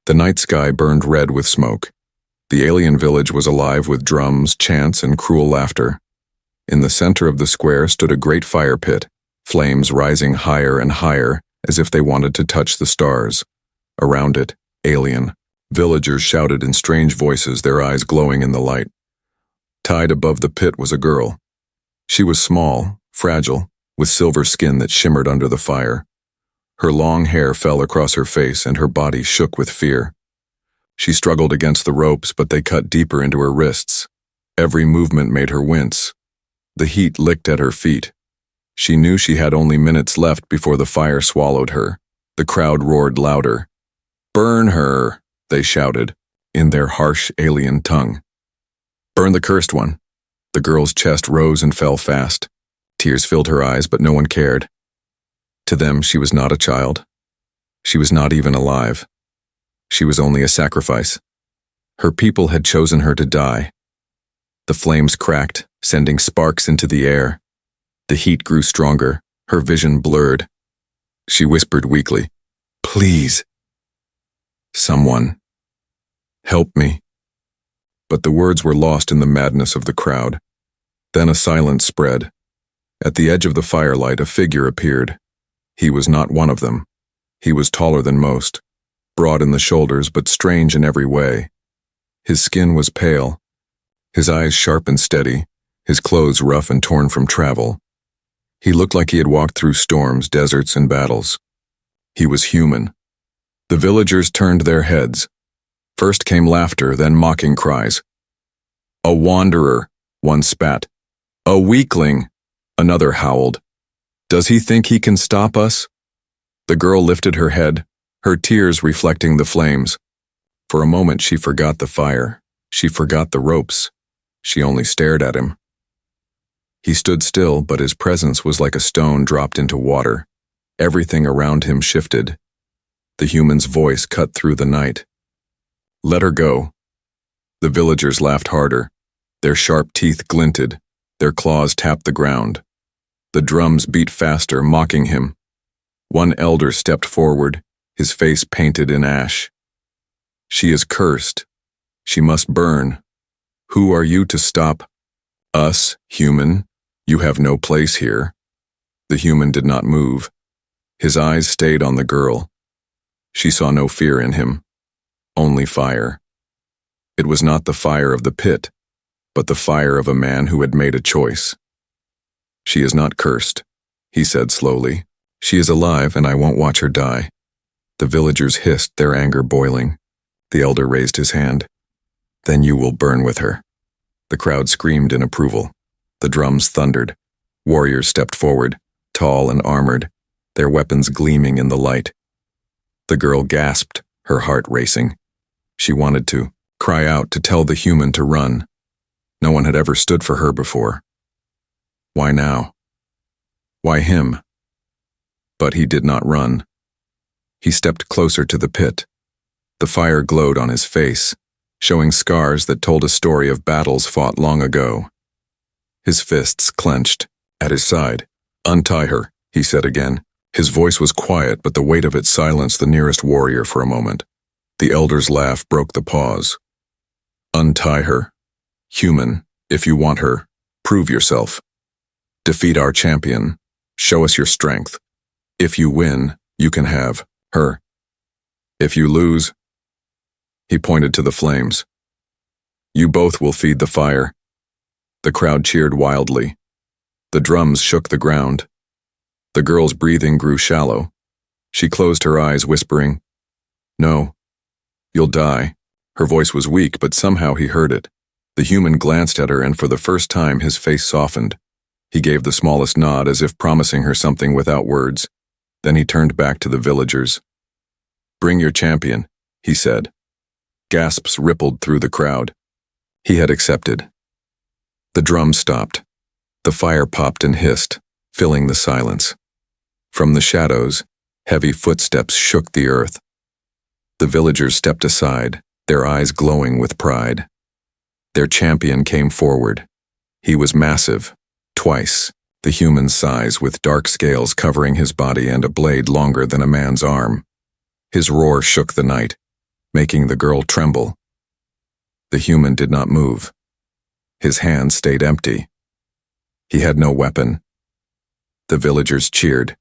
The night sky burned red with smoke. The alien village was alive with drums, chants, and cruel laughter. In the center of the square stood a great fire pit, flames rising higher and higher as if they wanted to touch the stars. Around it, alien villagers shouted in strange voices, their eyes glowing in the light. Tied above the pit was a girl. She was small, fragile, with silver skin that shimmered under the fire. Her long hair fell across her face and her body shook with fear. She struggled against the ropes, but they cut deeper into her wrists. Every movement made her wince. The heat licked at her feet. She knew she had only minutes left before the fire swallowed her. The crowd roared louder. "Burn her!" they shouted, in their harsh alien tongue. "Burn the cursed one." The girl's chest rose and fell fast. Tears filled her eyes, but no one cared. To them, she was not a child. She was not even alive. She was only a sacrifice. Her people had chosen her to die. The flames cracked, sending sparks into the air. The heat grew stronger, her vision blurred. She whispered weakly, "Please. Someone. Help me." But the words were lost in the madness of the crowd. Then a silence spread. At the edge of the firelight, a figure appeared. He was not one of them. He was taller than most, broad in the shoulders but strange in every way. His skin was pale, his eyes sharp and steady, his clothes rough and torn from travel. He looked like he had walked through storms, deserts, and battles. He was human. The villagers turned their heads. First came laughter, then mocking cries. "A wanderer," one spat. "A weakling," another howled. "Does he think he can stop us?" The girl lifted her head, her tears reflecting the flames. For a moment she forgot the fire. She forgot the ropes. She only stared at him. He stood still, but his presence was like a stone dropped into water. Everything around him shifted. The human's voice cut through the night. "Let her go." The villagers laughed harder. Their sharp teeth glinted. Their claws tapped the ground. The drums beat faster, mocking him. One elder stepped forward, his face painted in ash. "She is cursed. She must burn. Who are you to stop us, human? You have no place here." The human did not move. His eyes stayed on the girl. She saw no fear in him, only fire. It was not the fire of the pit, but the fire of a man who had made a choice. "She is not cursed," he said slowly. "She is alive, and I won't watch her die." The villagers hissed, their anger boiling. The elder raised his hand. "Then you will burn with her." The crowd screamed in approval. The drums thundered. Warriors stepped forward, tall and armored, their weapons gleaming in the light. The girl gasped, her heart racing. She wanted to cry out, to tell the human to run. No one had ever stood for her before. Why now? Why him? But he did not run. He stepped closer to the pit. The fire glowed on his face, showing scars that told a story of battles fought long ago. His fists clenched. At his side, "Untie her," he said again. His voice was quiet, but the weight of it silenced the nearest warrior for a moment. The elder's laugh broke the pause. "Untie her. Human, if you want her, prove yourself. Defeat our champion. Show us your strength. If you win, you can have her. If you lose," he pointed to the flames, "you both will feed the fire." The crowd cheered wildly. The drums shook the ground. The girl's breathing grew shallow. She closed her eyes, whispering, "No, you'll die." Her voice was weak, but somehow he heard it. The human glanced at her, and for the first time his face softened. He gave the smallest nod, as if promising her something without words. Then he turned back to the villagers. "Bring your champion," he said. Gasps rippled through the crowd. He had accepted. The drums stopped. The fire popped and hissed, filling the silence. From the shadows, heavy footsteps shook the earth. The villagers stepped aside, their eyes glowing with pride. Their champion came forward. He was massive, twice the human size, with dark scales covering his body and a blade longer than a man's arm. His roar shook the night. making the girl tremble. The human did not move. His hands stayed empty. He had no weapon. The villagers cheered.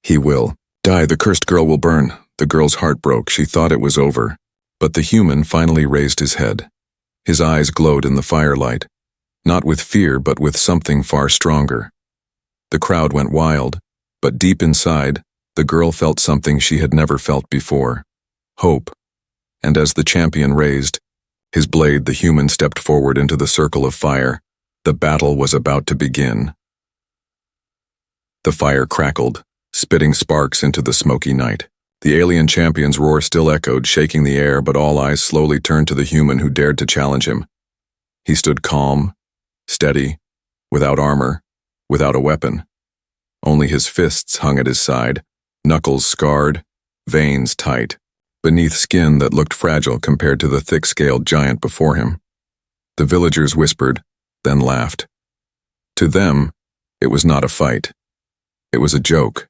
"He will die. The cursed girl will burn." The girl's heart broke. She thought it was over. But the human finally raised his head. His eyes glowed in the firelight, not with fear but with something far stronger. The crowd went wild, but deep inside, the girl felt something she had never felt before: hope. And as the champion raised his blade, the human stepped forward into the circle of fire. The battle was about to begin. The fire crackled, spitting sparks into the smoky night. The alien champion's roar still echoed, shaking the air, but all eyes slowly turned to the human who dared to challenge him. He stood calm, steady, without armor, without a weapon. Only his fists hung at his side, knuckles scarred, veins tight, beneath skin that looked fragile compared to the thick-scaled giant before him. The villagers whispered, then laughed. To them, it was not a fight. It was a joke.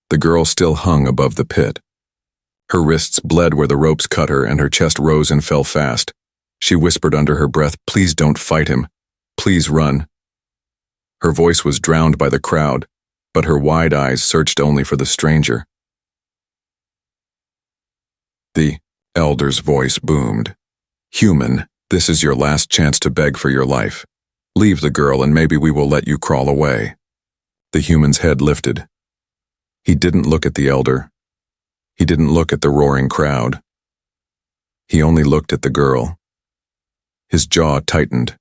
The girl still hung above the pit. Her wrists bled where the ropes cut her, and her chest rose and fell fast. She whispered under her breath, "Please don't fight him. Please run." Her voice was drowned by the crowd, but her wide eyes searched only for the stranger. The elder's voice boomed. "Human, this is your last chance to beg for your life. Leave the girl and maybe we will let you crawl away." The human's head lifted. He didn't look at the elder. He didn't look at the roaring crowd. He only looked at the girl. His jaw tightened.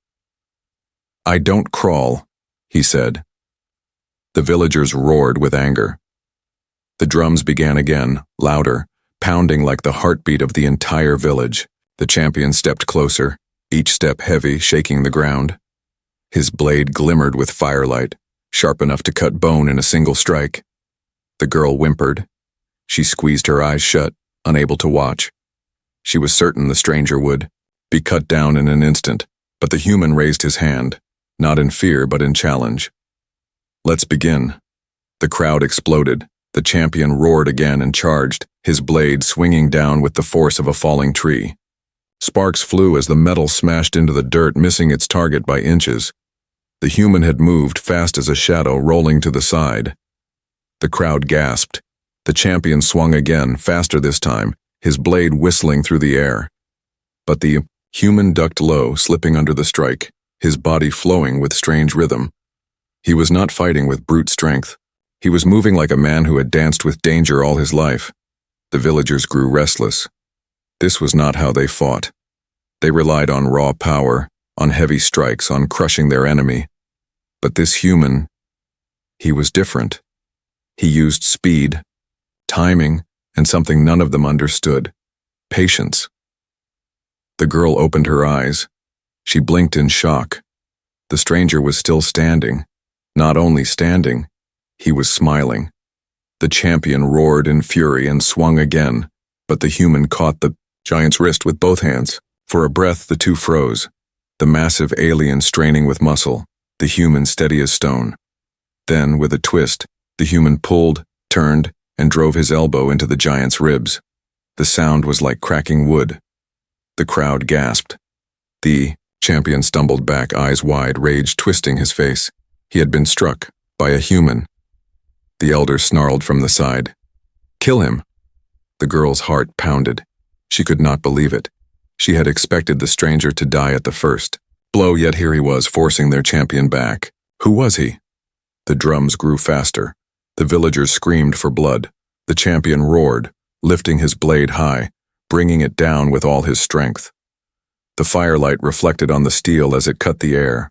"I don't crawl," he said. The villagers roared with anger. The drums began again, louder, pounding like the heartbeat of the entire village. The champion stepped closer, each step heavy, shaking the ground. His blade glimmered with firelight, sharp enough to cut bone in a single strike. The girl whimpered. She squeezed her eyes shut, unable to watch. She was certain the stranger would be cut down in an instant, but the human raised his hand, not in fear but in challenge. "Let's begin." The crowd exploded. The champion roared again and charged, his blade swinging down with the force of a falling tree. Sparks flew as the metal smashed into the dirt, missing its target by inches. The human had moved fast as a shadow, rolling to the side. The crowd gasped. The champion swung again, faster this time, his blade whistling through the air. But the human ducked low, slipping under the strike, his body flowing with strange rhythm. He was not fighting with brute strength. He was moving like a man who had danced with danger all his life. The villagers grew restless. This was not how they fought. They relied on raw power, on heavy strikes, on crushing their enemy. But this human, he was different. He used speed, timing, and something none of them understood: patience. The girl opened her eyes. She blinked in shock. The stranger was still standing. Not only standing, he was smiling. The champion roared in fury and swung again, but the human caught the giant's wrist with both hands. For a breath, the two froze, the massive alien straining with muscle, the human steady as stone. Then, with a twist, the human pulled, turned, and drove his elbow into the giant's ribs. The sound was like cracking wood. The crowd gasped. The champion stumbled back, eyes wide, rage twisting his face. He had been struck by a human. The elder snarled from the side, "Kill him!" The girl's heart pounded. She could not believe it. She had expected the stranger to die at the first blow, yet here he was, forcing their champion back. Who was he? The drums grew faster. The villagers screamed for blood. The champion roared, lifting his blade high, bringing it down with all his strength. The firelight reflected on the steel as it cut the air.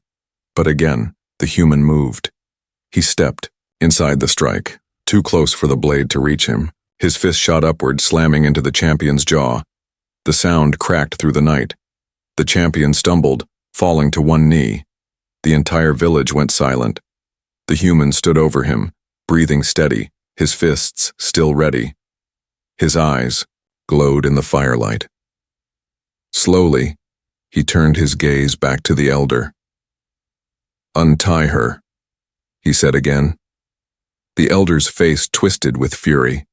But again, the human moved. He stepped inside the strike, too close for the blade to reach him. His fist shot upward, slamming into the champion's jaw. The sound cracked through the night. The champion stumbled, falling to one knee. The entire village went silent. The human stood over him, breathing steady, his fists still ready. His eyes glowed in the firelight. Slowly, he turned his gaze back to the elder. "Untie her," he said again. The elder's face twisted with fury.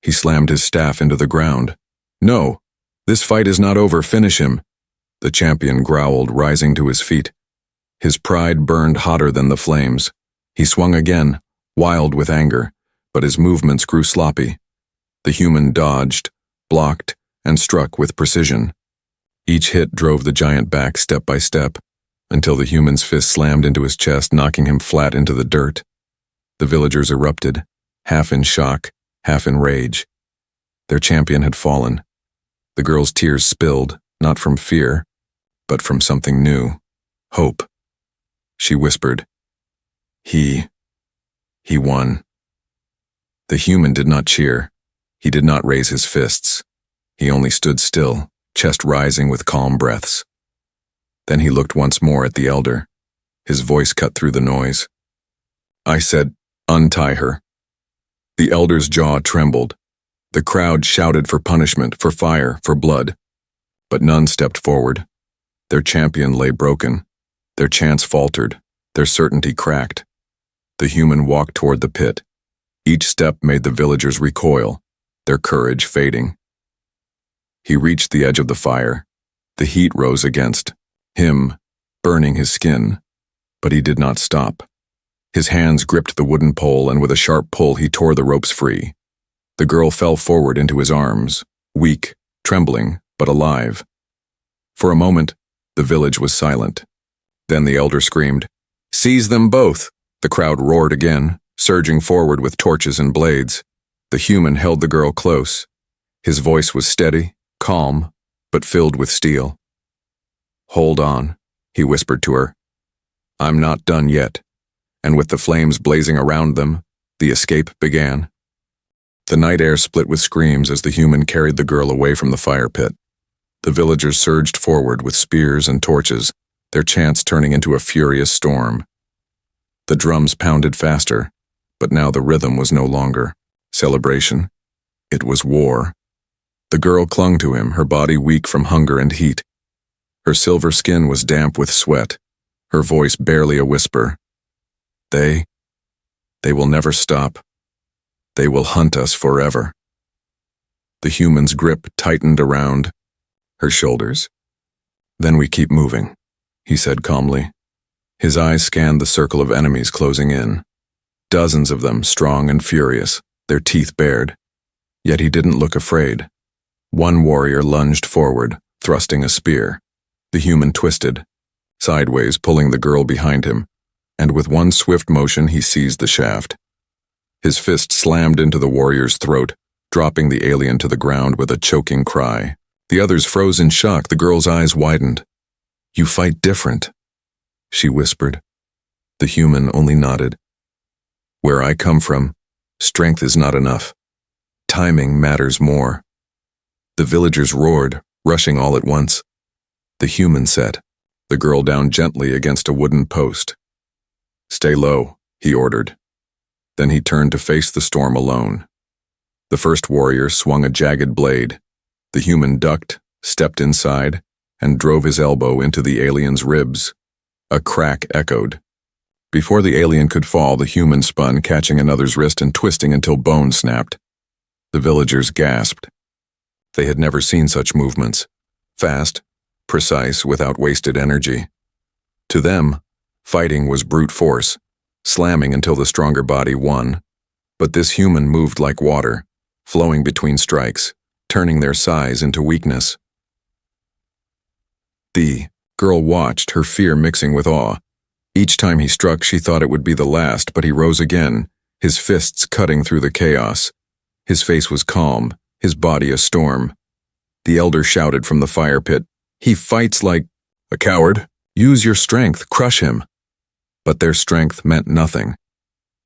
He slammed his staff into the ground. No, this fight is not over, finish him, the champion growled, rising to his feet. His pride burned hotter than the flames. He swung again, wild with anger, but his movements grew sloppy. The human dodged, blocked, and struck with precision. Each hit drove the giant back step by step, until the human's fist slammed into his chest, knocking him flat into the dirt. The villagers erupted, half in shock, half in rage. Their champion had fallen. The girl's tears spilled, not from fear, but from something new, hope. She whispered, He won. The human did not cheer. He did not raise his fists. He only stood still, chest rising with calm breaths. Then he looked once more at the elder. His voice cut through the noise. I said, untie her. The elder's jaw trembled. The crowd shouted for punishment, for fire, for blood. But none stepped forward. Their champion lay broken. Their chants faltered. Their certainty cracked. The human walked toward the pit. Each step made the villagers recoil, their courage fading. He reached the edge of the fire. The heat rose against him, burning his skin. But he did not stop. His hands gripped the wooden pole, and with a sharp pull he tore the ropes free. The girl fell forward into his arms, weak, trembling, but alive. For a moment, the village was silent. Then the elder screamed, Seize them both! The crowd roared again, surging forward with torches and blades. The human held the girl close. His voice was steady, calm, but filled with steel. Hold on, he whispered to her. I'm not done yet. And with the flames blazing around them, the escape began. The night air split with screams as the human carried the girl away from the fire pit. The villagers surged forward with spears and torches, their chants turning into a furious storm. The drums pounded faster, but now the rhythm was no longer celebration. It was war. The girl clung to him, her body weak from hunger and heat. Her silver skin was damp with sweat, her voice barely a whisper. They will never stop. They will hunt us forever. The human's grip tightened around her shoulders. Then we keep moving, he said calmly. His eyes scanned the circle of enemies closing in. Dozens of them, strong and furious, their teeth bared. Yet he didn't look afraid. One warrior lunged forward, thrusting a spear. The human twisted, sideways, pulling the girl behind him, and with one swift motion he seized the shaft. His fist slammed into the warrior's throat, dropping the alien to the ground with a choking cry. The others froze in shock. The girl's eyes widened. You fight different, she whispered. The human only nodded. Where I come from, strength is not enough. Timing matters more. The villagers roared, rushing all at once. The human set the girl down gently against a wooden post. Stay low, he ordered. Then he turned to face the storm alone. The first warrior swung a jagged blade. The human ducked, stepped inside, and drove his elbow into the alien's ribs. A crack echoed. Before the alien could fall, the human spun, catching another's wrist and twisting until bone snapped. The villagers gasped. They had never seen such movements. Fast, precise, without wasted energy. To them, fighting was brute force, slamming until the stronger body won. But this human moved like water, flowing between strikes, turning their size into weakness. The girl watched, her fear mixing with awe. Each time he struck, she thought it would be the last, but he rose again, his fists cutting through the chaos. His face was calm, his body a storm. The elder shouted from the fire pit, He fights like a coward. Use your strength, crush him. But their strength meant nothing.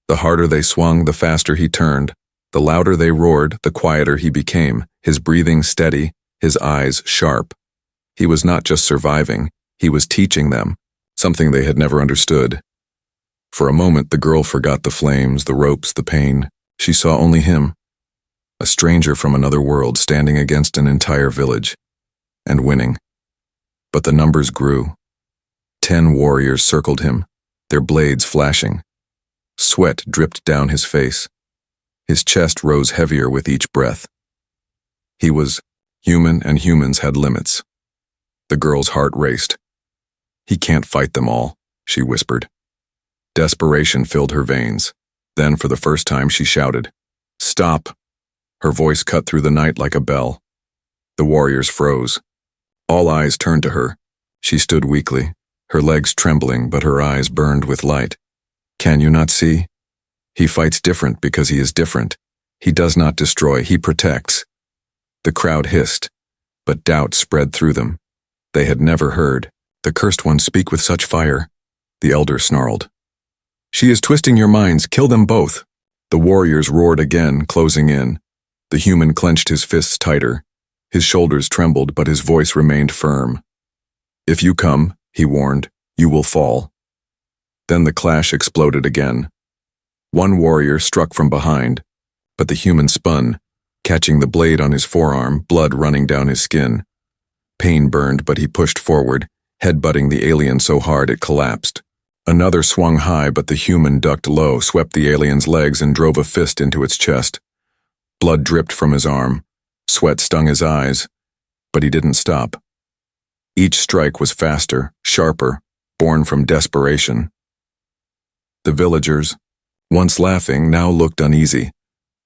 The harder they swung, the faster he turned. The louder they roared, the quieter he became, his breathing steady, his eyes sharp. He was not just surviving, he was teaching them, something they had never understood. For a moment, the girl forgot the flames, the ropes, the pain. She saw only him, a stranger from another world standing against an entire village, and winning. But the numbers grew. 10 warriors circled him, their blades flashing. Sweat dripped down his face. His chest rose heavier with each breath. He was Human and humans had limits. The girl's heart raced. He can't fight them all, she whispered. Desperation filled her veins. Then, for the first time, she shouted, "Stop!" Her voice cut through the night like a bell. The warriors froze. All eyes turned to her. She stood weakly, her legs trembling, but her eyes burned with light. "Can you not see? He fights different because he is different. He does not destroy, he protects." The crowd hissed, but doubt spread through them. They had never heard the cursed one speak with such fire. The elder snarled, "She is twisting your minds, kill them both." The warriors roared again, closing in. The human clenched his fists tighter. His shoulders trembled, but his voice remained firm. "If you come," he warned, "you will fall." Then the clash exploded again. One warrior struck from behind, but the human spun, catching the blade on his forearm, blood running down his skin. Pain burned, but he pushed forward, headbutting the alien so hard it collapsed. Another swung high, but the human ducked low, swept the alien's legs, and drove a fist into its chest. Blood dripped from his arm. Sweat stung his eyes, but he didn't stop. Each strike was faster, sharper, born from desperation. The villagers, once laughing, now looked uneasy.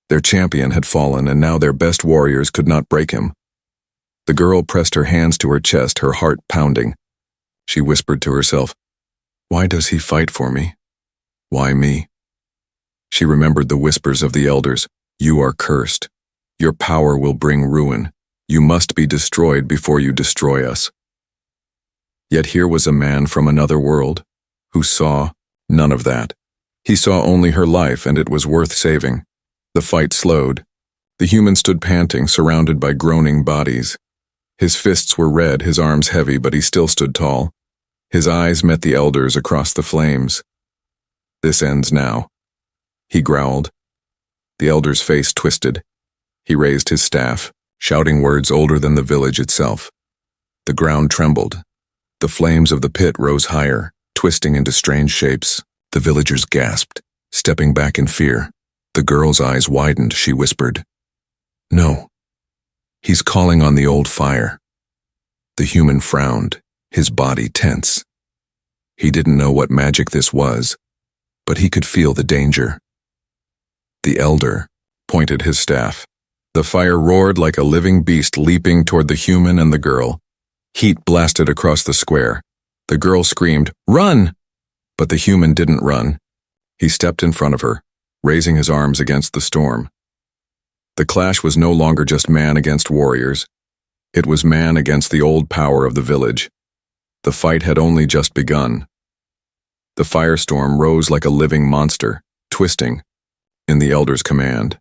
Their champion had fallen, and now their best warriors could not break him. The girl pressed her hands to her chest, her heart pounding. She whispered to herself, "Why does he fight for me? Why me?" She remembered the whispers of the elders. "You are cursed. Your power will bring ruin. You must be destroyed before you destroy us." Yet here was a man from another world who saw none of that. He saw only her life, and it was worth saving. The fight slowed. The human stood panting, surrounded by groaning bodies. His fists were red, his arms heavy, but he still stood tall. His eyes met the elders across the flames. "This ends now," he growled. The elder's face twisted. He raised his staff, shouting words older than the village itself. The ground trembled. The flames of the pit rose higher, twisting into strange shapes. The villagers gasped, stepping back in fear. The girl's eyes widened. She whispered, "No. He's calling on the old fire." The human frowned, his body tense. He didn't know what magic this was, but he could feel the danger. The elder pointed his staff. The fire roared like a living beast, leaping toward the human and the girl. Heat blasted across the square. The girl screamed, "Run!" But the human didn't run. He stepped in front of her, raising his arms against the storm. The clash was no longer just man against warriors. It was man against the old power of the village. The fight had only just begun. The firestorm rose like a living monster, twisting, in the elder's command.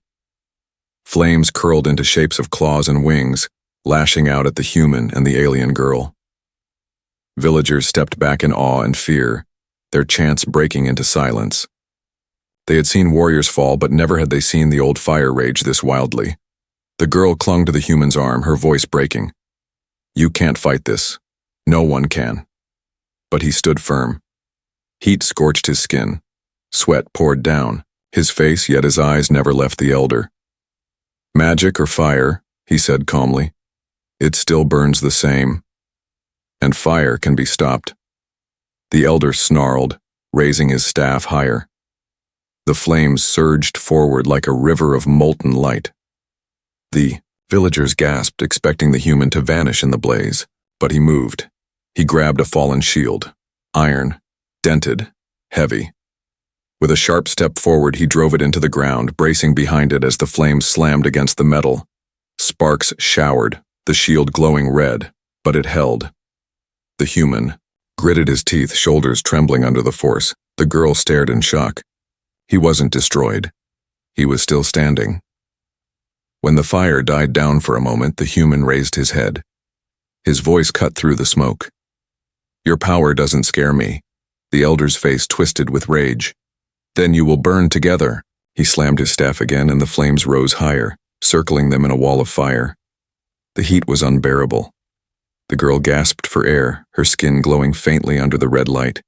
Flames curled into shapes of claws and wings, lashing out at the human and the alien girl. Villagers stepped back in awe and fear, their chants breaking into silence. They had seen warriors fall, but never had they seen the old fire rage this wildly. The girl clung to the human's arm, her voice breaking. "You can't fight this. No one can." But he stood firm. Heat scorched his skin. Sweat poured down his face, yet his eyes never left the elder. "Magic or fire," he said calmly, "it still burns the same. And fire can be stopped." The elder snarled, raising his staff higher. The flames surged forward like a river of molten light. The villagers gasped, expecting the human to vanish in the blaze, but he moved. He grabbed a fallen shield, iron, dented, heavy. With a sharp step forward, he drove it into the ground, bracing behind it as the flames slammed against the metal. Sparks showered, the shield glowing red, but it held. The human gritted his teeth, shoulders trembling under the force. The girl stared in shock. He wasn't destroyed. He was still standing. When the fire died down for a moment, the human raised his head. His voice cut through the smoke. "Your power doesn't scare me." The elder's face twisted with rage. "Then you will burn together." He slammed his staff again, and the flames rose higher, circling them in a wall of fire. The heat was unbearable. The girl gasped for air, her skin glowing faintly under the red light.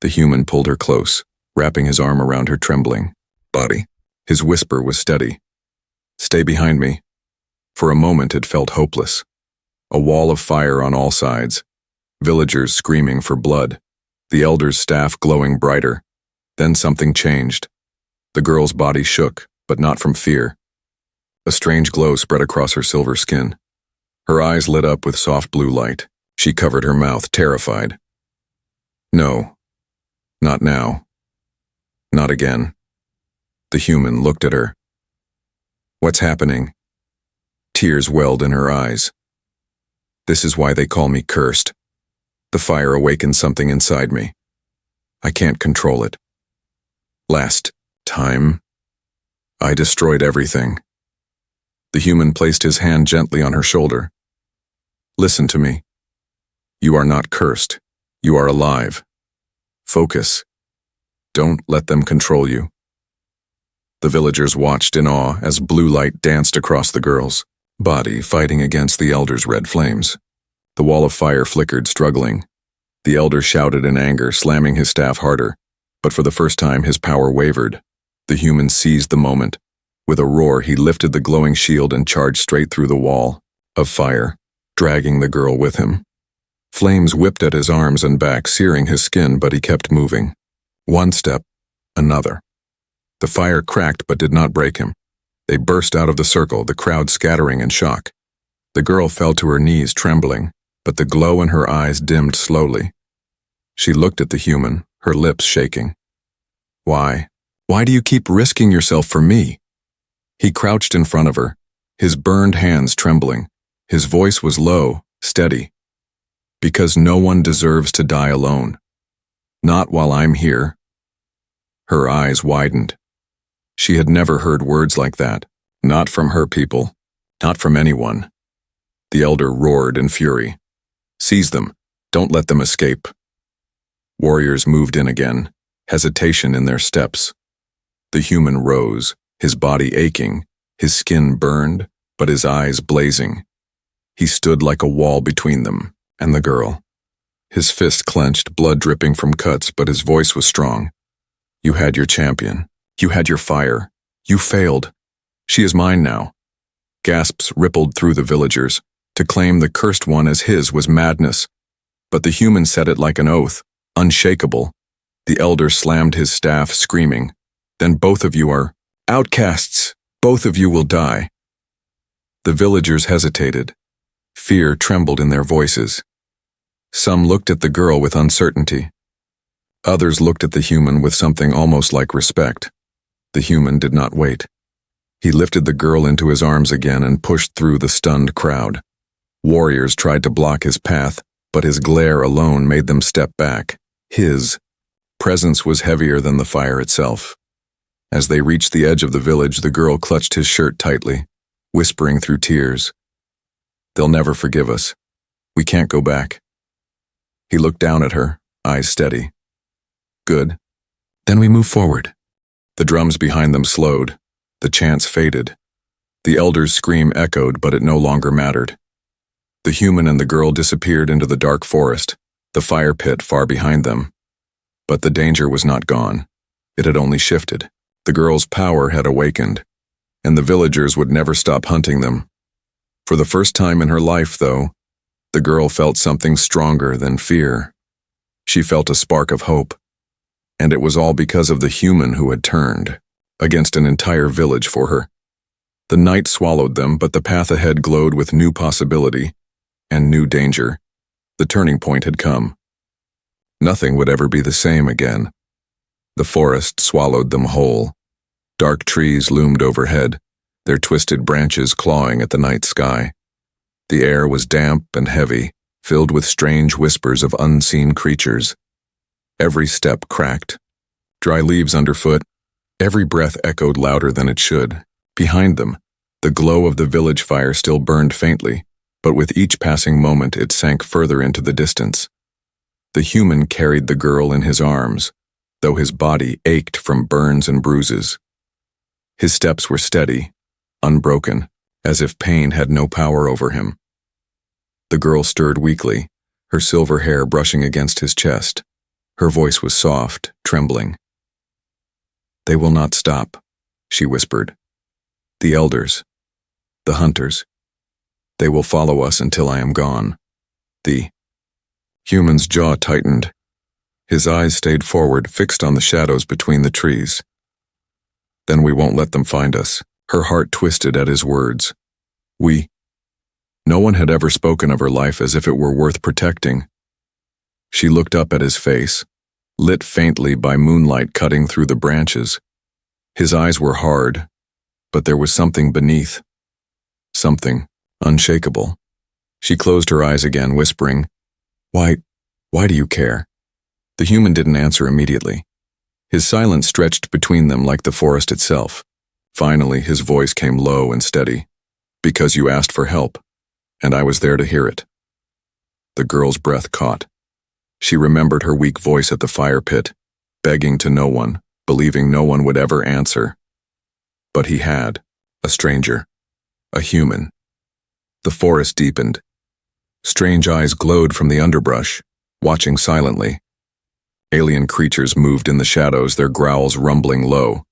The human pulled her close, wrapping his arm around her trembling body. His whisper was steady. "Stay behind me." For a moment it felt hopeless. A wall of fire on all sides, villagers screaming for blood, the elder's staff glowing brighter. Then something changed. The girl's body shook, but not from fear. A strange glow spread across her silver skin. Her eyes lit up with soft blue light. She covered her mouth, terrified. No, not now. Not again. The human looked at her. What's happening? Tears welled in her eyes. This is why they call me cursed. The fire awakened something inside me. I can't control it. Last time, I destroyed everything. The human placed his hand gently on her shoulder. Listen to me. You are not cursed. You are alive. Focus. Don't let them control you. The villagers watched in awe as blue light danced across the girl's body, fighting against the elder's red flames. The wall of fire flickered, struggling. The elder shouted in anger, slamming his staff harder. But for the first time, his power wavered. The human seized the moment. With a roar, he lifted the glowing shield and charged straight through the wall of fire, dragging the girl with him. Flames whipped at his arms and back, searing his skin, but he kept moving. One step, another. The fire cracked but did not break him. They burst out of the circle, the crowd scattering in shock. The girl fell to her knees, trembling, but the glow in her eyes dimmed slowly. She looked at the human, her lips shaking. Why? Why do you keep risking yourself for me? He crouched in front of her, his burned hands trembling. His voice was low, steady. Because no one deserves to die alone. Not while I'm here. Her eyes widened. She had never heard words like that. Not from her people. Not from anyone. The elder roared in fury. Seize them. Don't let them escape. Warriors moved in again, hesitation in their steps. The human rose, his body aching, his skin burned, but his eyes blazing. He stood like a wall between them and the girl. His fist clenched, blood dripping from cuts, but his voice was strong. You had your champion. You had your fire. You failed. She is mine now. Gasps rippled through the villagers. To claim the cursed one as his was madness. But the human said it like an oath, unshakable. The elder slammed his staff, screaming, Then both of you are outcasts. Both of you will die. The villagers hesitated. Fear trembled in their voices. Some looked at the girl with uncertainty. Others looked at the human with something almost like respect. The human did not wait. He lifted the girl into his arms again and pushed through the stunned crowd. Warriors tried to block his path, but his glare alone made them step back. His presence was heavier than the fire itself. As they reached the edge of the village, the girl clutched his shirt tightly, whispering through tears, They'll never forgive us. We can't go back. He looked down at her, eyes steady. Good. Then we move forward. The drums behind them slowed. The chants faded. The elder's scream echoed, but it no longer mattered. The human and the girl disappeared into the dark forest, the fire pit far behind them. But the danger was not gone. It had only shifted. The girl's power had awakened, and the villagers would never stop hunting them. For the first time in her life, though, the girl felt something stronger than fear. She felt a spark of hope, and it was all because of the human who had turned against an entire village for her. The night swallowed them, but the path ahead glowed with new possibility and new danger. The turning point had come. Nothing would ever be the same again. The forest swallowed them whole. Dark trees loomed overhead, their twisted branches clawing at the night sky. The air was damp and heavy, filled with strange whispers of unseen creatures. Every step cracked. Dry leaves underfoot. Every breath echoed louder than it should. Behind them, the glow of the village fire still burned faintly, but with each passing moment it sank further into the distance. The human carried the girl in his arms, though his body ached from burns and bruises. His steps were steady, unbroken, as if pain had no power over him. The girl stirred weakly, her silver hair brushing against his chest. Her voice was soft, trembling. They will not stop, she whispered. The elders, the hunters, They will follow us until I am gone. The human's jaw tightened. His eyes stayed forward, fixed on the shadows between the trees. Then we won't let them find us. Her heart twisted at his words. No one had ever spoken of her life as if it were worth protecting. She looked up at his face, lit faintly by moonlight cutting through the branches. His eyes were hard, but there was something beneath. Something unshakable. She closed her eyes again, whispering, Why do you care?" The human didn't answer immediately. His silence stretched between them like the forest itself. Finally, his voice came low and steady. "Because you asked for help, and I was there to hear it." The girl's breath caught. She remembered her weak voice at the fire pit, begging to no one, believing no one would ever answer. But he had, a stranger, a human. The forest deepened. Strange eyes glowed from the underbrush, watching silently. Alien creatures moved in the shadows, their growls rumbling low.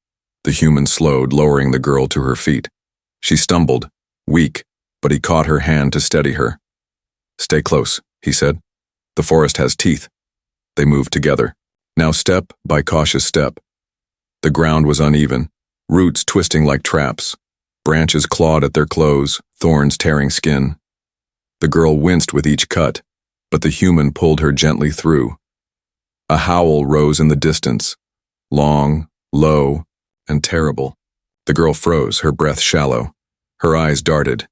The human slowed, lowering the girl to her feet. She stumbled, weak, but he caught her hand to steady her. "Stay close," he said. "The forest has teeth." They moved together, now step by cautious step. The ground was uneven, roots twisting like traps. Branches clawed at their clothes, thorns tearing skin. The girl winced with each cut, but the human pulled her gently through. A howl rose in the distance, long, low, and terrible. The girl froze, her breath shallow. Her eyes darted.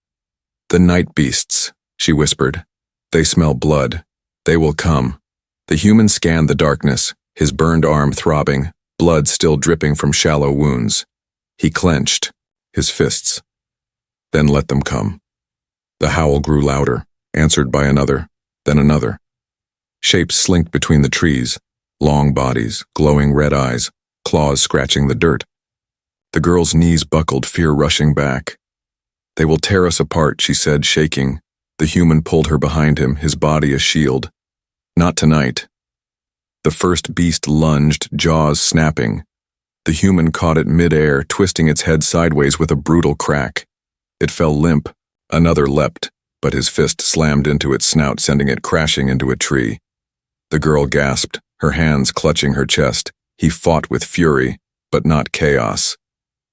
"The night beasts," she whispered. "They smell blood. They will come." The human scanned the darkness, his burned arm throbbing, blood still dripping from shallow wounds. He clenched, his fists. "Then let them come." The howl grew louder, answered by another, then another. Shapes slinked between the trees, long bodies, glowing red eyes, claws scratching the dirt. The girl's knees buckled, fear rushing back. "They will tear us apart," she said, shaking. The human pulled her behind him, his body a shield. "Not tonight." The first beast lunged, jaws snapping. The human caught it mid-air, twisting its head sideways with a brutal crack. It fell limp. Another leapt, but his fist slammed into its snout, sending it crashing into a tree. The girl gasped, her hands clutching her chest. He fought with fury, but not chaos.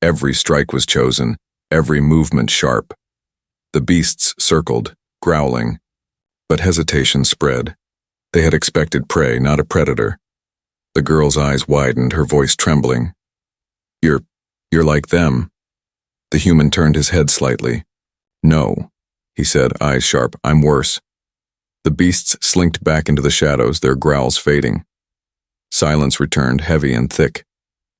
Every strike was chosen, every movement sharp. The beasts circled, growling, but hesitation spread. They had expected prey, not a predator. The girl's eyes widened, her voice trembling. You're like them." The human turned his head slightly. "No," he said, eyes sharp. "I'm worse." The beasts slinked back into the shadows, their growls fading. Silence returned, heavy and thick.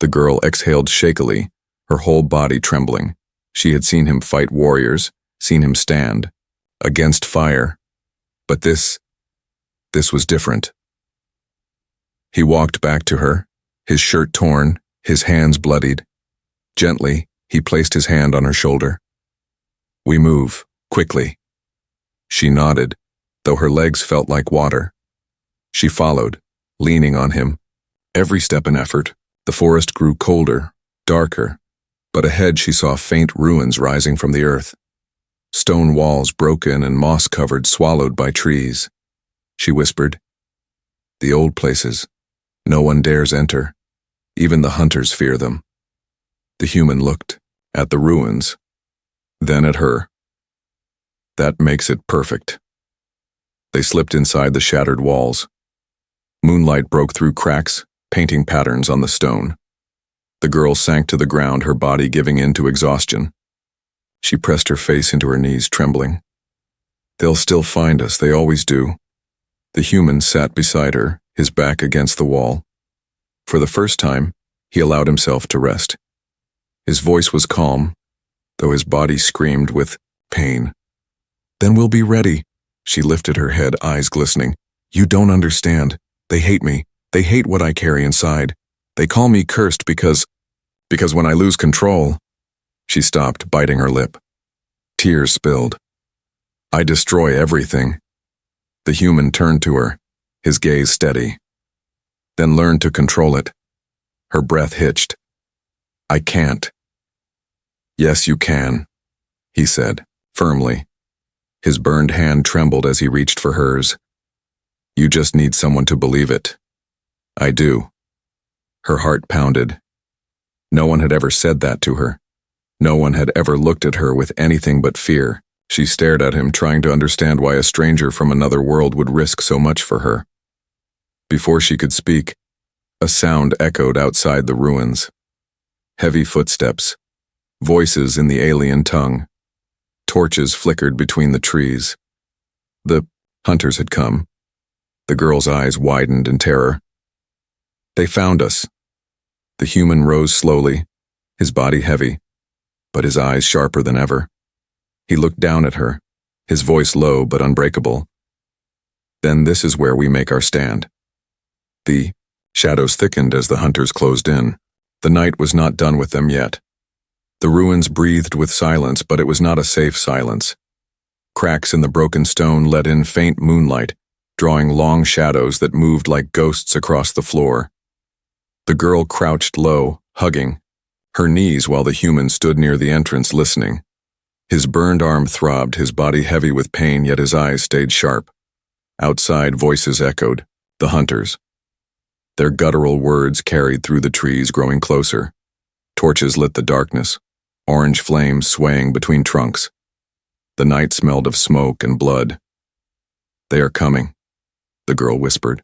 The girl exhaled shakily, her whole body trembling. She had seen him fight warriors, seen him stand, against fire. But this was different. He walked back to her, his shirt torn, his hands bloodied. Gently, he placed his hand on her shoulder. "We move, quickly." She nodded, though her legs felt like water. She followed, leaning on him. Every step an effort. The forest grew colder, darker, but ahead she saw faint ruins rising from the earth. Stone walls broken and moss-covered, swallowed by trees. She whispered, "The old places. No one dares enter. Even the hunters fear them." The human looked at the ruins, then at her. "That makes it perfect." They slipped inside the shattered walls. Moonlight broke through cracks, painting patterns on the stone. The girl sank to the ground, her body giving in to exhaustion. She pressed her face into her knees, trembling. "They'll still find us, they always do." The human sat beside her, his back against the wall. For the first time, he allowed himself to rest. His voice was calm, though his body screamed with pain. "Then we'll be ready." She lifted her head, eyes glistening. "You don't understand. They hate me. They hate what I carry inside. They call me cursed because when I lose control..." She stopped, biting her lip. Tears spilled. "I destroy everything." The human turned to her, his gaze steady. "Then learn to control it." Her breath hitched. "I can't." "Yes, you can," he said, firmly. His burned hand trembled as he reached for hers. You just need someone to believe it. I do. Her heart pounded. No one had ever said that to her. No one had ever looked at her with anything but fear. She stared at him, trying to understand why a stranger from another world would risk so much for her. Before she could speak, a sound echoed outside the ruins. Heavy footsteps, voices in the alien tongue. Torches flickered between the trees. The hunters had come. The girl's eyes widened in terror. They found us. The human rose slowly, his body heavy, but his eyes sharper than ever. He looked down at her, his voice low but unbreakable. Then this is where we make our stand. The shadows thickened as the hunters closed in. The night was not done with them yet. The ruins breathed with silence, but it was not a safe silence. Cracks in the broken stone let in faint moonlight, drawing long shadows that moved like ghosts across the floor. The girl crouched low, hugging her knees while the human stood near the entrance listening. His burned arm throbbed, his body heavy with pain, yet his eyes stayed sharp. Outside, voices echoed, the hunters. Their guttural words carried through the trees, growing closer. Torches lit the darkness, orange flames swaying between trunks. The night smelled of smoke and blood. They are coming, the girl whispered.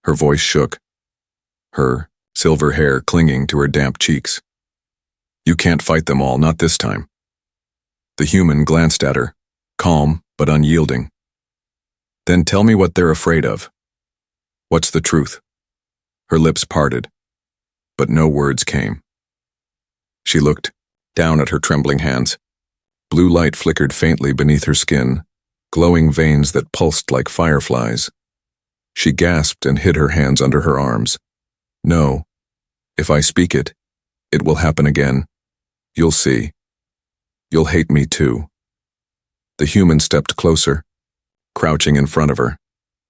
Her voice shook, her silver hair clinging to her damp cheeks. You can't fight them all, not this time. The human glanced at her, calm but unyielding. Then tell me what they're afraid of. What's the truth? Her lips parted, but no words came. She looked down at her trembling hands. Blue light flickered faintly beneath her skin, glowing veins that pulsed like fireflies. She gasped and hid her hands under her arms. No, if I speak it, it will happen again. You'll see. You'll hate me too. The human stepped closer, crouching in front of her.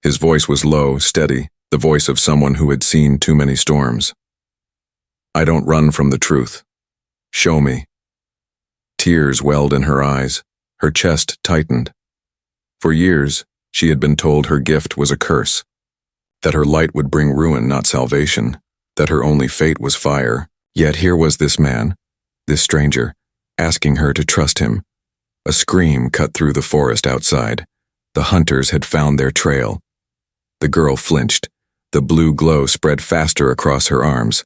His voice was low, steady, the voice of someone who had seen too many storms. I don't run from the truth. Show me. Tears welled in her eyes, her chest tightened. For years, she had been told her gift was a curse, that her light would bring ruin, not salvation, that her only fate was fire. Yet here was this man, this stranger, asking her to trust him. A scream cut through the forest outside. The hunters had found their trail. The girl flinched. The blue glow spread faster across her arms.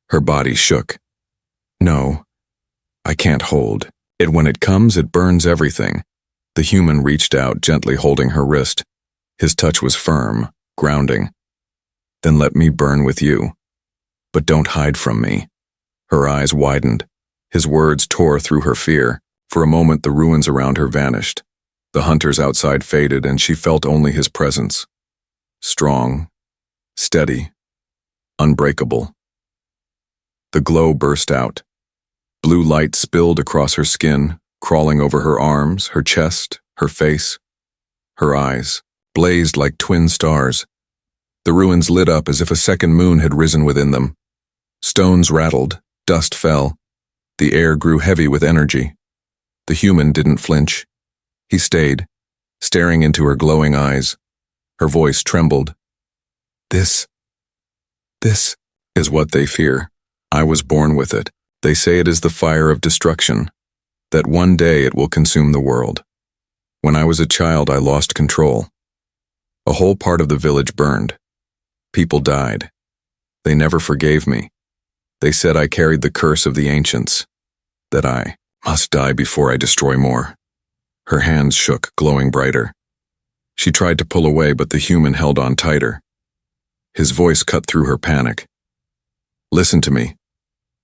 Her body shook. No, I can't hold it. When it comes, it burns everything. The human reached out, gently holding her wrist. His touch was firm, grounding. Then let me burn with you. But don't hide from me. Her eyes widened. His words tore through her fear. For a moment, the ruins around her vanished. The hunters outside faded, and she felt only his presence. Strong, steady, unbreakable. The glow burst out. Blue light spilled across her skin, crawling over her arms, her chest, her face. Her eyes blazed like twin stars. The ruins lit up as if a second moon had risen within them. Stones rattled, dust fell. The air grew heavy with energy. The human didn't flinch. He stayed, staring into her glowing eyes. Her voice trembled. This is what they fear. I was born with it. They say it is the fire of destruction, that one day it will consume the world. When I was a child, I lost control. A whole part of the village burned. People died. They never forgave me. They said I carried the curse of the ancients, that I must die before I destroy more. Her hands shook, glowing brighter. She tried to pull away, but the human held on tighter. His voice cut through her panic. Listen to me.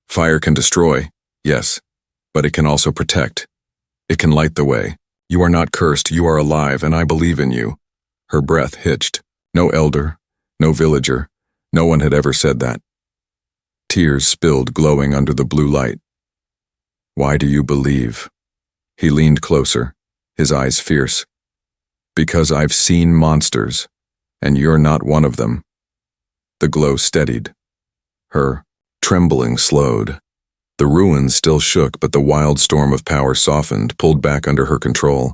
Fire can destroy, yes, but it can also protect. It can light the way. You are not cursed, you are alive, and I believe in you. Her breath hitched. No elder, no villager, no one had ever said that. Tears spilled, glowing under the blue light. Why do you believe? He leaned closer, his eyes fierce. Because I've seen monsters, and you're not one of them. The glow steadied. Her trembling slowed. The ruins still shook, but the wild storm of power softened, pulled back under her control.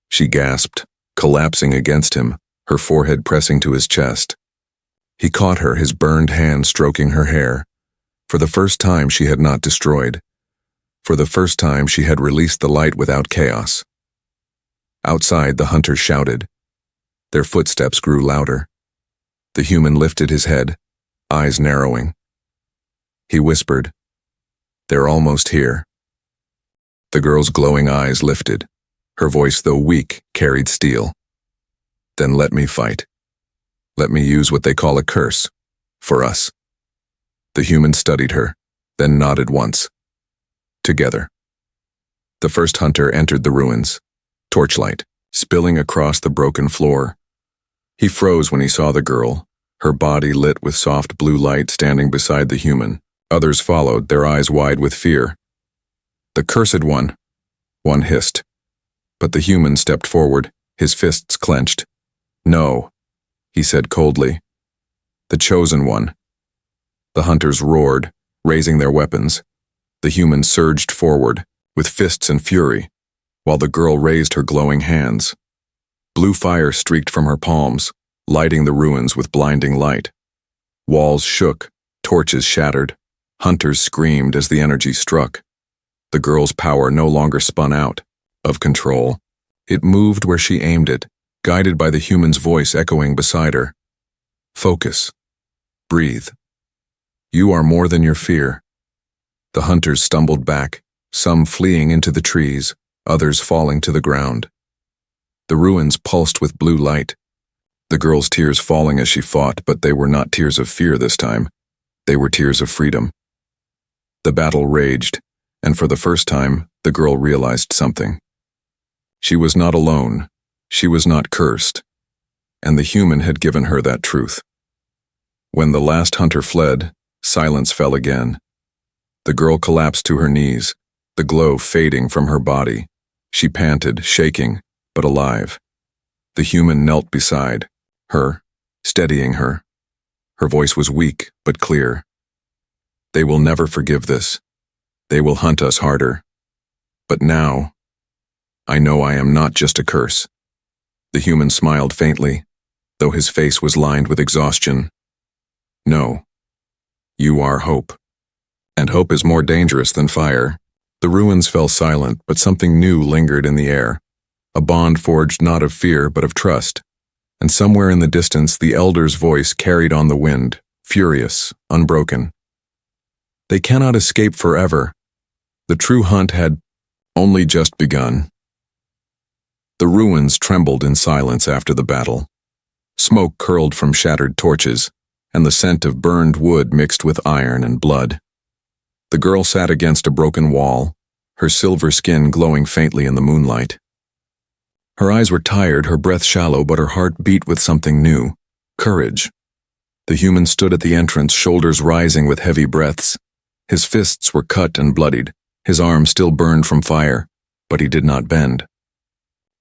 She gasped, collapsing against him, her forehead pressing to his chest. He caught her, his burned hand stroking her hair. For the first time she had not destroyed. For the first time she had released the light without chaos. Outside, the hunters shouted. Their footsteps grew louder. The human lifted his head, eyes narrowing. He whispered, "They're almost here." The girl's glowing eyes lifted. Her voice, though weak, carried steel. "Then let me fight. Let me use what they call a curse. For us." The human studied her, then nodded once. Together. The first hunter entered the ruins, torchlight spilling across the broken floor. He froze when he saw the girl, her body lit with soft blue light standing beside the human. Others followed, their eyes wide with fear. "The cursed one," one hissed. But the human stepped forward, his fists clenched. "No," he said coldly. "The chosen one." The hunters roared, raising their weapons. The human surged forward, with fists and fury, while the girl raised her glowing hands. Blue fire streaked from her palms, lighting the ruins with blinding light. Walls shook, torches shattered. Hunters screamed as the energy struck. The girl's power no longer spun out, of control. It moved where she aimed it, guided by the human's voice echoing beside her. "Focus. Breathe. You are more than your fear." The hunters stumbled back, some fleeing into the trees, others falling to the ground. The ruins pulsed with blue light, the girl's tears falling as she fought, but they were not tears of fear this time. They were tears of freedom. The battle raged, and for the first time, the girl realized something. She was not alone, she was not cursed, and the human had given her that truth. When the last hunter fled, silence fell again. The girl collapsed to her knees, the glow fading from her body. She panted, shaking, but alive. The human knelt beside her, steadying her. Her voice was weak, but clear. "They will never forgive this. They will hunt us harder. But now, I know I am not just a curse." The human smiled faintly, though his face was lined with exhaustion. "No, you are hope. And hope is more dangerous than fire." The ruins fell silent, but something new lingered in the air. A bond forged not of fear, but of trust. And somewhere in the distance, the elder's voice carried on the wind, furious, unbroken. "They cannot escape forever. The true hunt had only just begun." The ruins trembled in silence after the battle. Smoke curled from shattered torches, and the scent of burned wood mixed with iron and blood. The girl sat against a broken wall, her silver skin glowing faintly in the moonlight. Her eyes were tired, her breath shallow, but her heart beat with something new, courage. The human stood at the entrance, shoulders rising with heavy breaths. His fists were cut and bloodied, his arms still burned from fire, but he did not bend.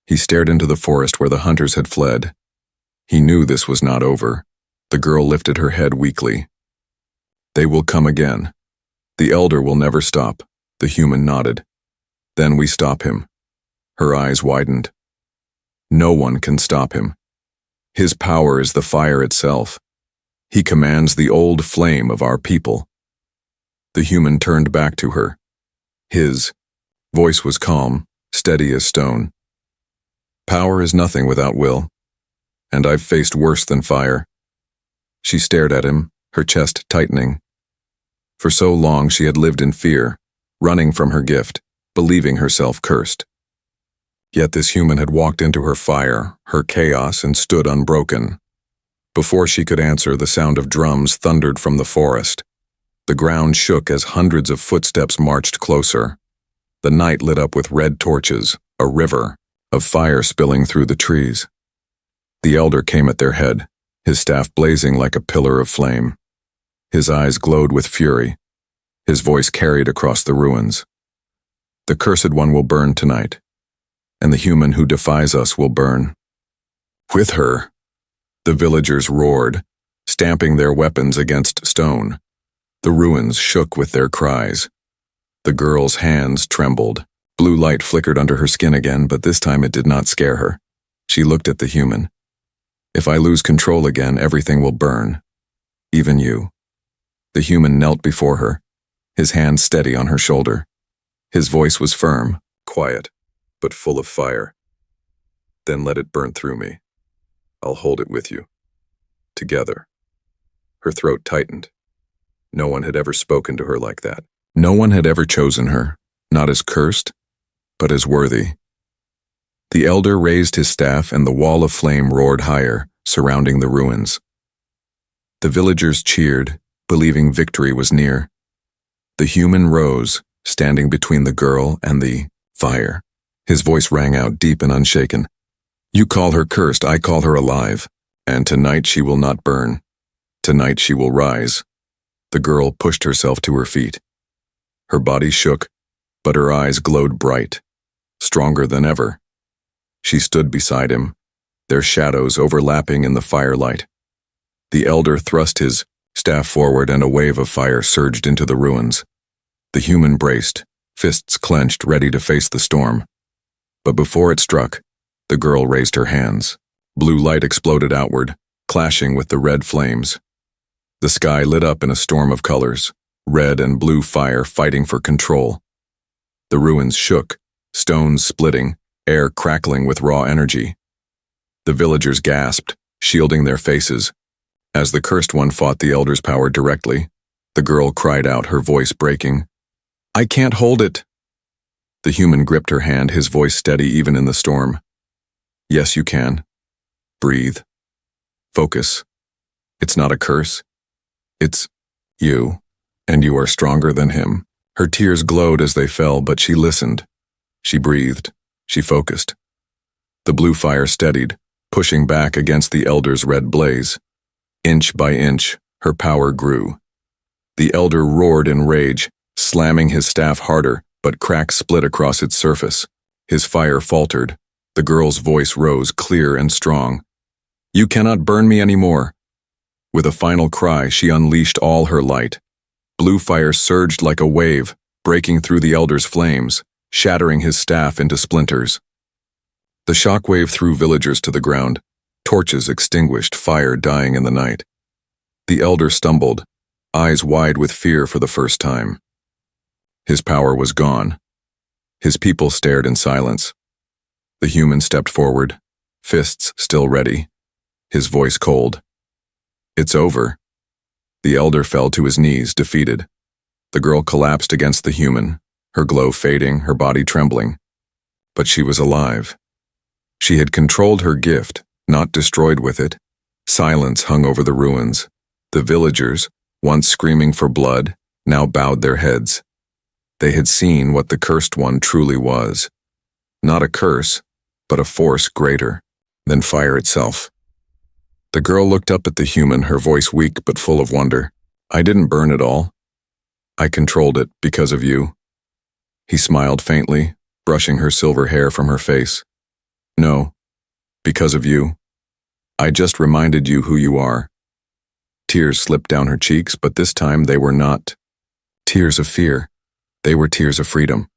He stared into the forest where the hunters had fled. He knew this was not over. The girl lifted her head weakly. "They will come again. The elder will never stop." The human nodded. "Then we stop him." Her eyes widened. "No one can stop him. His power is the fire itself. He commands the old flame of our people." The human turned back to her. His voice was calm, steady as stone. "Power is nothing without will, and I've faced worse than fire." She stared at him, her chest tightening. For so long she had lived in fear, running from her gift, believing herself cursed. Yet this human had walked into her fire, her chaos, and stood unbroken. Before she could answer, the sound of drums thundered from the forest. The ground shook as hundreds of footsteps marched closer. The night lit up with red torches, a river of fire spilling through the trees. The elder came at their head, his staff blazing like a pillar of flame. His eyes glowed with fury. His voice carried across the ruins. "The cursed one will burn tonight, and the human who defies us will burn with her." The villagers roared, stamping their weapons against stone. The ruins shook with their cries. The girl's hands trembled, Blue light flickered under her skin again, but this time it did not scare her. She looked at the human. If I lose control again, everything will burn. Even you. The human knelt before her, his hand steady on her shoulder. His voice was firm, quiet, but full of fire. Then let it burn through me. I'll hold it with you. Together. Her throat tightened. No one had ever spoken to her like that. No one had ever chosen her, not as cursed, but as worthy. The elder raised his staff and the wall of flame roared higher, surrounding the ruins. The villagers cheered, believing victory was near. The human rose, standing between the girl and the fire. His voice rang out deep and unshaken. You call her cursed, I call her alive. And tonight she will not burn. Tonight she will rise. The girl pushed herself to her feet. Her body shook, but her eyes glowed bright, stronger than ever. She stood beside him, their shadows overlapping in the firelight. The elder thrust his staff forward and a wave of fire surged into the ruins. The human braced, fists clenched, ready to face the storm. But before it struck, the girl raised her hands. Blue light exploded outward, clashing with the red flames. The sky lit up in a storm of colors, red and blue fire fighting for control. The ruins shook, stones splitting, air crackling with raw energy. The villagers gasped, shielding their faces. As the cursed one fought the elder's power directly, the girl cried out, her voice breaking. I can't hold it. The human gripped her hand, his voice steady even in the storm. Yes, you can. Breathe. Focus. It's not a curse. It's you, and you are stronger than him. Her tears glowed as they fell, but she listened. She breathed. She focused. The blue fire steadied, pushing back against the elder's red blaze. Inch by inch, her power grew. The elder roared in rage, slamming his staff harder, but cracks split across its surface. His fire faltered. The girl's voice rose clear and strong. You cannot burn me anymore. With a final cry, she unleashed all her light. Blue fire surged like a wave, breaking through the elder's flames, shattering his staff into splinters. The shockwave threw villagers to the ground, torches extinguished, fire dying in the night. The elder stumbled, eyes wide with fear for the first time. His power was gone. His people stared in silence. The human stepped forward, fists still ready, his voice cold. It's over. The elder fell to his knees, defeated. The girl collapsed against the human, her glow fading, her body trembling. But she was alive. She had controlled her gift, not destroyed with it. Silence hung over the ruins. The villagers, once screaming for blood, now bowed their heads. They had seen what the cursed one truly was. Not a curse, but a force greater than fire itself. The girl looked up at the human, her voice weak but full of wonder. I didn't burn it all. I controlled it because of you. He smiled faintly, brushing her silver hair from her face. No, because of you. I just reminded you who you are. Tears slipped down her cheeks, but this time they were not tears of fear. They were tears of freedom.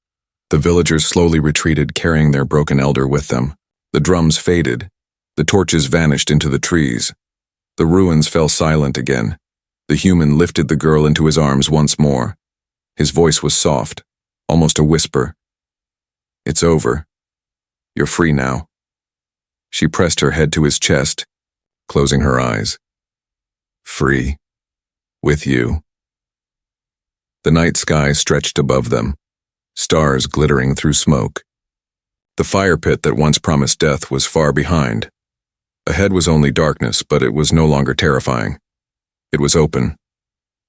The villagers slowly retreated, carrying their broken elder with them. The drums faded. The torches vanished into the trees. The ruins fell silent again. The human lifted the girl into his arms once more. His voice was soft, almost a whisper. It's over. You're free now. She pressed her head to his chest, closing her eyes. Free. With you. The night sky stretched above them, stars glittering through smoke. The fire pit that once promised death was far behind. Ahead was only darkness, but it was no longer terrifying. It was open.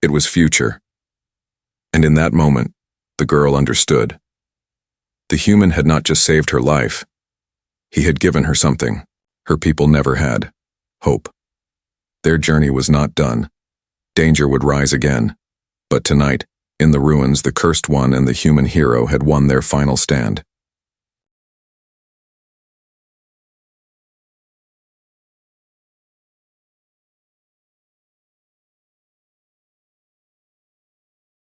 It was future. And in that moment, the girl understood. The human had not just saved her life. He had given her something her people never had: hope. Their journey was not done. Danger would rise again. But tonight, in the ruins, the cursed one and the human hero had won their final stand.